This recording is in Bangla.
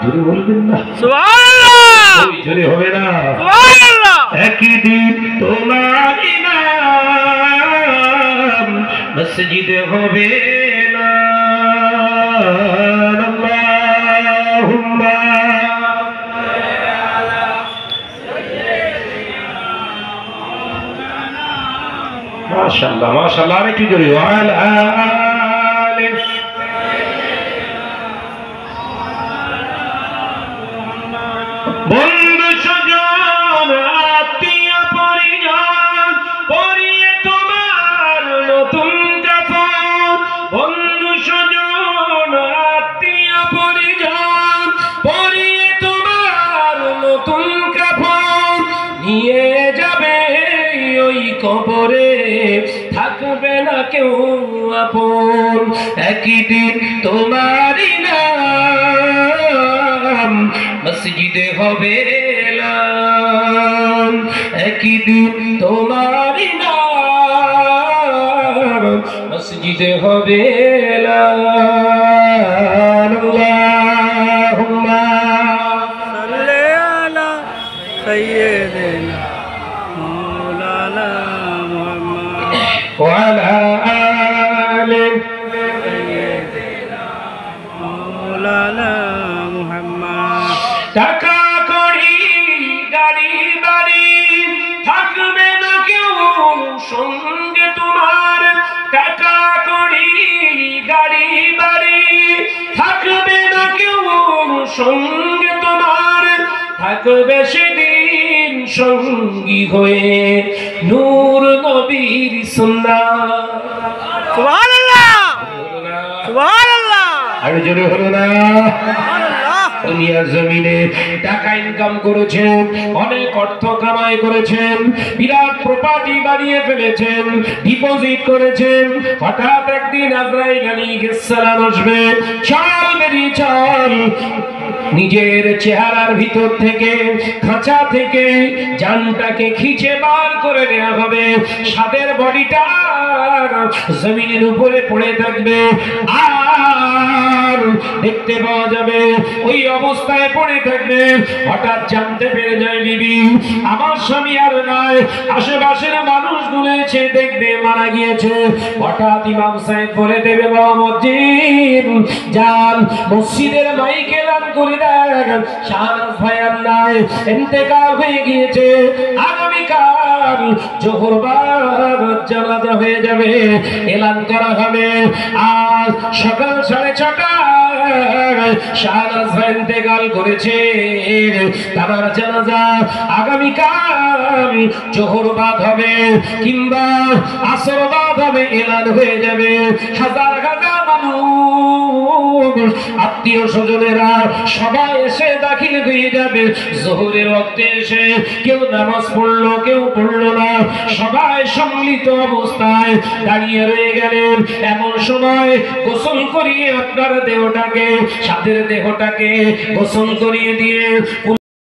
জোরে বলবেন না সুবহানাল্লাহ, ওই জোরে হবে না। সুবহানাল্লাহ। একদিন তোমার নাম মসজিদে হবে না। আল্লাহুম্মা মাশাআল্লাহ মাশাআল্লাহ, আরেকটু জোরে ওয়াল আলিফ। বন্ধু স্বজন আত্মীয় পরিজন পরিয়ে তোমার নতুন কাপড়, বন্ধু স্বজন আত্মীয় পরিজন পরিয়ে তোমার নতুন কাপড় নিয়ে যাবে ওই কবরে, থাকবে না কেউ আপন। একদিন তোমারই নাম মসজিদে হবে এলান, একদিন তোমারই নাম মসজিদে হবে এলান। আল্লাহুম্মা সাল্লি আলা সাইয়্যিদিনা মাওলানা মুহাম্মদ ওয়ালা আলি সাইয়্যিদিনা মাওলানা মুহাম্মদ। টাকা কড়ি গাড়ি বাড়ি থাকবে না কেউ সঙ্গে তোমার, টাকা কড়ি গাড়ি বাড়ি থাকবে না কেউ সঙ্গে তোমার, থাকবে সেদিন সঙ্গী হয়ে নূর নবীর সুন্নাহ। সুবহানাল্লাহ, সুবহানাল্লাহ, আরো জোরে হলো না? সুবহানাল্লাহ। দুনিয়ার জমিনে টাকা ইনকাম করেছেন, অনেক অর্থ কামাই করেছেন, বিরাট প্রপার্টি বানিয়ে ফেলেছেন, ডিপোজিট করেছেন। হঠাৎ একদিন আজরাইল আলাইহিস সালাম আসবে, চল বেরিয়ে চল। নিজের চেহারার ভিতর থেকে খাঁচা থেকে জানটাকে খিচে বার করে নেওয়া হবে, সাদের বডিটা জমিনের উপরে পড়ে থাকবে, আর দেখতে পাওয়া যাবে ওই অবস্থায় পড়ে থাকবে। হঠাৎ জানতে পেরে যায় বিবি, আমার স্বামী আর নয়, আশেপাশের মানুষগুলো এসে দেখবে মারা গিয়েছে। হঠাৎ ইমাম সাহেব বলে দেবে, বাবা মসজিদ যান, মসজিদের মাইক এলান করে দেন, শাহনাজ ভাই আর নাই, ইন্তেকাল হয়ে গিয়েছে, আগামীকাল জোহর বার জানাজা হয়ে যাবে, এলান করা হবে। আজ সকাল 6:30 শাহনাজ ভাই ইন্তেকাল করেছে, তার জানাজা আগামীকাল জোহর বাদ হবে কিংবা আসর বাদ হবে, এলান হয়ে যাবে। হাজার হাজার মানুষ আত্মীয় স্বজনেরা সবাই এসে দাখিল হয়ে যাবে। জোহরের ওয়াক্তে এসে কেউ নামাজ পড়লো, কেউ পড়লো না, সবাই সম্মিলিত অবস্থায় দাঁড়িয়ে রয়ে গেলেন। এমন সময় গোসল করিয়ে আপনার দেহটাকে, সাথের দেহটাকে গোসল করিয়ে দিয়ে